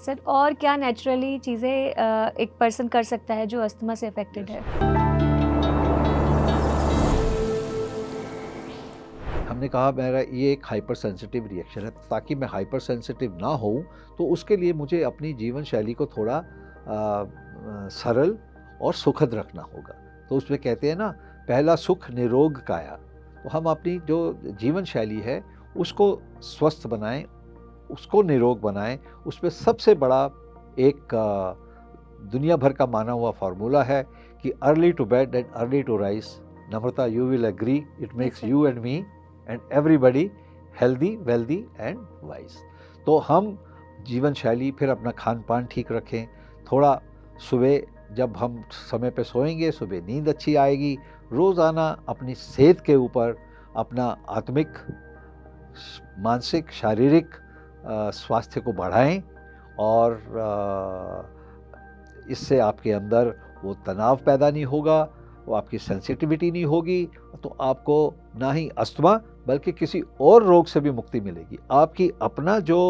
Sir और क्या naturally चीज़ें एक पर्सन कर सकता है जो अस्थमा से अफेक्टेड है? हमने कहा मेरा ये एक हाइपर सेंसिटिव रिएक्शन है, ताकि मैं हाइपर सेंसिटिव ना होऊं तो उसके लिए मुझे अपनी जीवन शैली को थोड़ा सरल और सुखद रखना होगा। तो उसमें कहते हैं ना, पहला सुख निरोग काया। तो हम अपनी जो जीवन शैली है उसको स्वस्थ बनाएं, उसको निरोग बनाएं। उसमें सबसे बड़ा एक दुनिया भर का माना हुआ फार्मूला है कि early to bed and early to rise. Namrata, you will agree, it makes you and me and everybody healthy, wealthy and wise. तो हम जीवन शैली, फिर अपना खान पान ठीक रखें। थोड़ा सुबह जब हम समय पे सोएंगे, सुबह नींद अच्छी आएगी। रोज़ाना अपनी सेहत के ऊपर अपना आत्मिक, मानसिक, शारीरिक स्वास्थ्य को बढ़ाएं और इससे आपके अंदर वो तनाव पैदा नहीं होगा, वो आपकी सेंसिटिविटी नहीं होगी, तो आपको ना ही अस्थमा बल्कि किसी और रोग से भी मुक्ति मिलेगी। आपकी अपना जो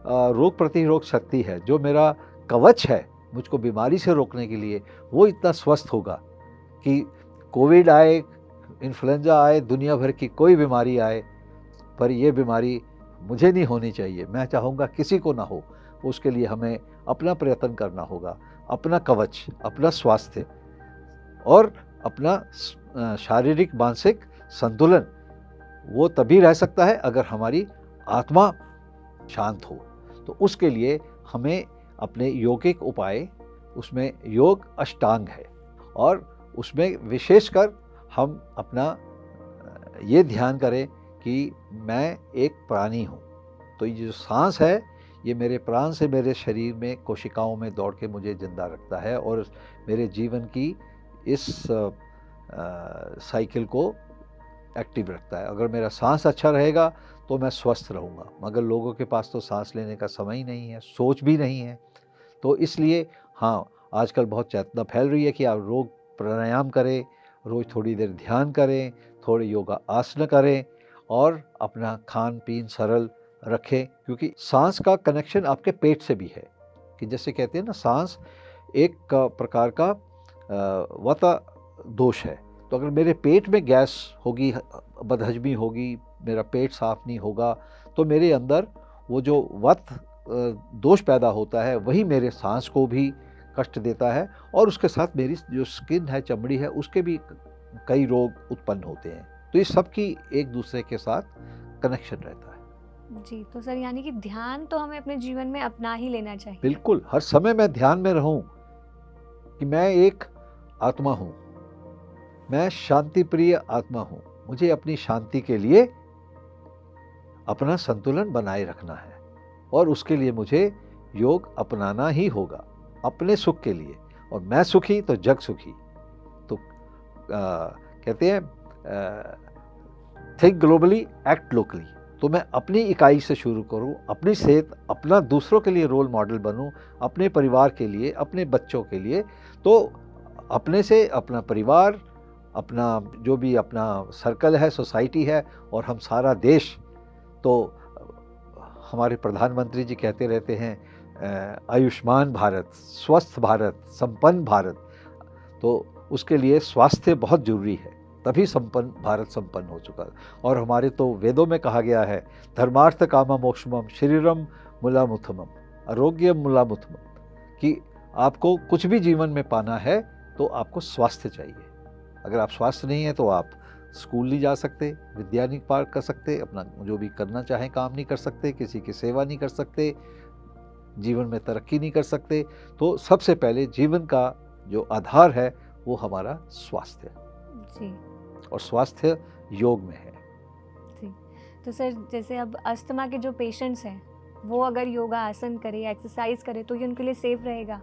रोग प्रतिरोधक शक्ति है, जो मेरा कवच है मुझको बीमारी से रोकने के लिए, वो इतना स्वस्थ होगा कि कोविड आए, इन्फ्लुएंजा आए, दुनिया भर की कोई बीमारी आए, पर ये बीमारी मुझे नहीं होनी चाहिए। मैं चाहूँगा किसी को ना हो। उसके लिए हमें अपना प्रयत्न करना होगा, अपना कवच, अपना स्वास्थ्य और अपना शारीरिक मानसिक संतुलन, वो तभी रह सकता है अगर हमारी आत्मा शांत हो। तो उसके लिए हमें अपने योगिक उपाय, उसमें योग अष्टांग है और उसमें विशेषकर हम अपना ये ध्यान करें कि मैं एक प्राणी हूँ। तो ये जो सांस है, ये मेरे प्राण से मेरे शरीर में कोशिकाओं में दौड़ के मुझे जिंदा रखता है और मेरे जीवन की इस साइकिल को एक्टिव रखता है। अगर मेरा सांस अच्छा रहेगा तो मैं स्वस्थ रहूँगा, मगर लोगों के पास तो सांस लेने का समय ही नहीं है, सोच भी नहीं है। तो इसलिए हाँ, आजकल बहुत चेतना फैल रही है कि आप रोज प्राणायाम करें, रोज़ थोड़ी देर ध्यान करें, थोड़े योगा आसन करें और अपना खान पीन सरल रखें, क्योंकि सांस का कनेक्शन आपके पेट से भी है। कि जैसे कहते हैं ना, सांस एक प्रकार का वाता दोष है। तो अगर मेरे पेट में गैस होगी, बदहजमी होगी, मेरा पेट साफ नहीं होगा, तो मेरे अंदर वो जो वात दोष पैदा होता है, वही मेरे सांस को भी कष्ट देता है और उसके साथ मेरी जो स्किन है, चमड़ी है, उसके भी कई रोग उत्पन्न होते हैं। तो ये सबकी एक दूसरे के साथ कनेक्शन रहता है। जी, तो सर यानी कि ध्यान तो हमें अपने जीवन में अपना ही लेना चाहिए। बिल्कुल, हर समय मैं ध्यान में रहूं कि मैं एक आत्मा हूं, मैं शांति प्रिय आत्मा हूं। मुझे अपनी शांति के लिए अपना संतुलन बनाए रखना है और उसके लिए मुझे योग अपनाना ही होगा, अपने सुख के लिए। और मैं सुखी तो जग सुखी। तो कहते हैं थिंक ग्लोबली, एक्ट लोकली। तो मैं अपनी इकाई से शुरू करूं, अपनी सेहत, अपना दूसरों के लिए रोल मॉडल बनूं, अपने परिवार के लिए, अपने बच्चों के लिए। तो अपने से अपना परिवार, अपना जो भी अपना सर्कल है, सोसाइटी है, और हम सारा देश। तो हमारे प्रधानमंत्री जी कहते रहते हैं आयुष्मान भारत, स्वस्थ भारत, संपन्न भारत। तो उसके लिए स्वास्थ्य बहुत जरूरी है, तभी संपन्न भारत संपन्न हो चुका है। और हमारे तो वेदों में कहा गया है, धर्मार्थ कामा मोक्षमम शरीरम मूलामुत्थमम आरोग्यम मूलामुत्थमम, कि आपको कुछ भी जीवन में पाना है तो आपको स्वास्थ्य चाहिए। अगर आप स्वास्थ्य नहीं है तो आप स्कूल नहीं जा सकते, विद्या नहीं पार कर सकते, अपना जो भी करना चाहें काम नहीं कर सकते, किसी की सेवा नहीं कर सकते, जीवन में तरक्की नहीं कर सकते। तो सबसे पहले जीवन का जो आधार है वो हमारा स्वास्थ्य है जी। और स्वास्थ्य योग में है। जी, तो सर जैसे अब अस्थमा के जो पेशेंट्स हैं, वो अगर योगा आसन करें, एक्सरसाइज करें, तो ये उनके लिए सेफ रहेगा?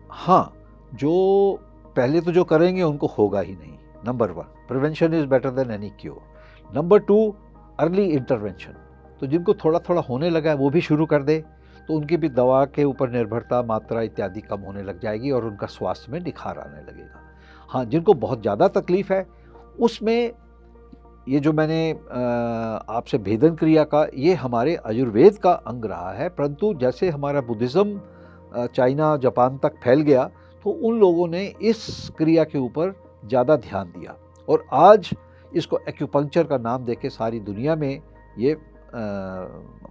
हाँ, जो पहले तो जो करेंगे उनको होगा ही नहीं। Number 1, prevention is better than any cure. Number 2, early intervention. तो जिनको थोड़ा थोड़ा होने लगा है वो भी शुरू कर दे, तो उनकी भी दवा के ऊपर निर्भरता, मात्रा इत्यादि कम होने लग जाएगी और उनका स्वास्थ्य में निखार आने लगेगा। हाँ, जिनको बहुत ज़्यादा तकलीफ है, उसमें ये जो मैंने आपसे भेदन क्रिया का, ये हमारे आयुर्वेद का अंग रहा है, परंतु जैसे हमारा बुद्धिज़्म चाइना जापान तक फैल गया तो उन लोगों ने इस क्रिया के ऊपर ज़्यादा ध्यान दिया और आज इसको एक्यूपंक्चर का नाम देके सारी दुनिया में ये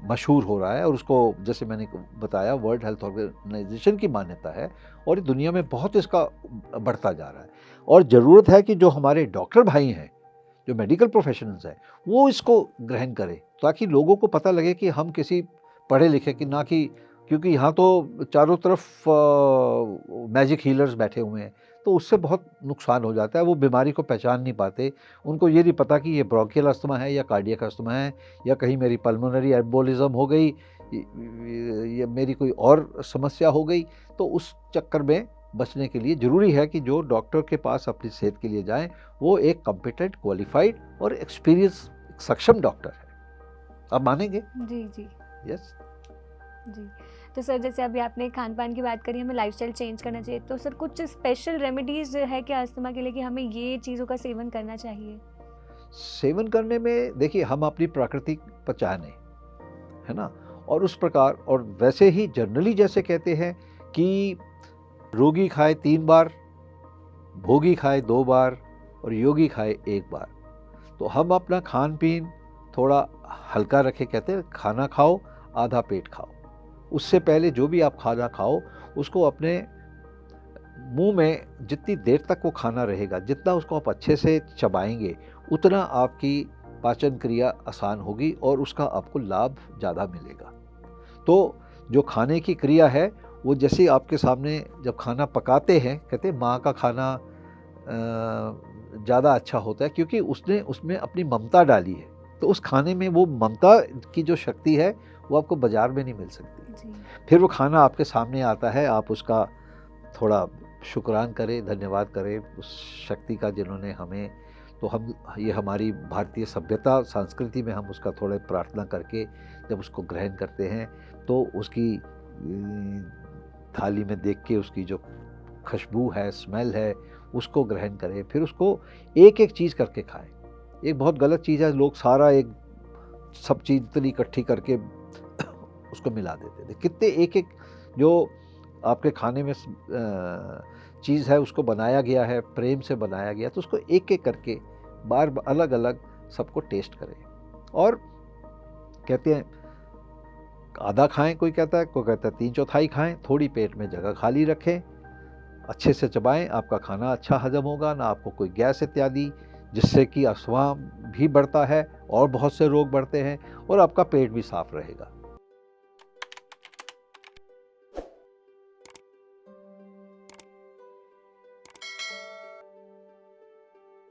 मशहूर हो रहा है और उसको जैसे मैंने बताया वर्ल्ड हेल्थ ऑर्गेनाइजेशन की मान्यता है और दुनिया में बहुत इसका बढ़ता जा रहा है। और ज़रूरत है कि जो हमारे डॉक्टर भाई हैं, जो मेडिकल प्रोफेशनल्स हैं, वो इसको ग्रहण करें ताकि लोगों को पता लगे कि हम किसी पढ़े लिखे की ना कि, क्योंकि यहाँ तो चारों तरफ मैजिक हीलर्स बैठे हुए हैं तो उससे बहुत नुकसान हो जाता है। वो बीमारी को पहचान नहीं पाते, उनको ये नहीं पता कि ये ब्रोंकियल अस्थमा है या कार्डियक अस्थमा है या कहीं मेरी पल्मोनरी एम्बोलिज्म हो गई या मेरी कोई और समस्या हो गई। तो उस चक्कर में बचने के लिए ज़रूरी है कि जो डॉक्टर के पास अपनी सेहत के लिए जाएं वो एक कॉम्पिटेंट, क्वालिफाइड और एक्सपीरियंस सक्षम डॉक्टर है। आप मानेंगे? जी जी यस जी। तो सर जैसे अभी आपने खान पान की बात करी, हमें लाइफस्टाइल चेंज करना चाहिए, तो सर कुछ स्पेशल रेमेडीज है क्या अस्थमा के लिए कि हमें ये चीज़ों का सेवन करना चाहिए? सेवन करने में देखिए हम अपनी प्राकृतिक पहचाने, है ना, और उस प्रकार, और वैसे ही जनरली जैसे कहते हैं कि रोगी खाए 3 बार, भोगी खाए 2 बार और योगी खाए 1 बार। तो हम अपना खान पीन थोड़ा हल्का रखें, कहते हैं खाना खाओ आधा पेट खाओ। उससे पहले जो भी आप खाना खाओ उसको अपने मुंह में जितनी देर तक वो खाना रहेगा, जितना उसको आप अच्छे से चबाएंगे उतना आपकी पाचन क्रिया आसान होगी और उसका आपको लाभ ज़्यादा मिलेगा। तो जो खाने की क्रिया है वो जैसे आपके सामने जब खाना पकाते हैं, कहते हैं माँ का खाना ज़्यादा अच्छा होता है क्योंकि उसने उसमें अपनी ममता डाली है। तो उस खाने में वो ममता की जो शक्ति है वो आपको बाज़ार में नहीं मिल सकती। जी फिर वो खाना आपके सामने आता है, आप उसका थोड़ा शुक्रान करें, धन्यवाद करें उस शक्ति का जिन्होंने हमें, तो हम ये हमारी भारतीय सभ्यता संस्कृति में हम उसका थोड़ा प्रार्थना करके जब उसको ग्रहण करते हैं तो उसकी थाली में देख के उसकी जो खुशबू है, स्मेल है, उसको ग्रहण करें। फिर उसको एक एक चीज़ करके खाएं। एक बहुत गलत चीज़ है, लोग सारा एक सब चीज़ इतनी इकट्ठी करके उसको मिला देते थे। कितने एक एक जो आपके खाने में चीज़ है उसको बनाया गया है, प्रेम से बनाया गया, तो उसको एक एक करके बार अलग अलग सबको टेस्ट करें। और कहते हैं आधा खाएं, कोई कहता है, कोई कहता है 3/4 खाएं, थोड़ी पेट में जगह खाली रखें, अच्छे से चबाएं, आपका खाना अच्छा हजम होगा, ना आपको कोई गैस इत्यादि, जिससे कि अस्थमा भी बढ़ता है और बहुत से रोग बढ़ते हैं और आपका पेट भी साफ रहेगा।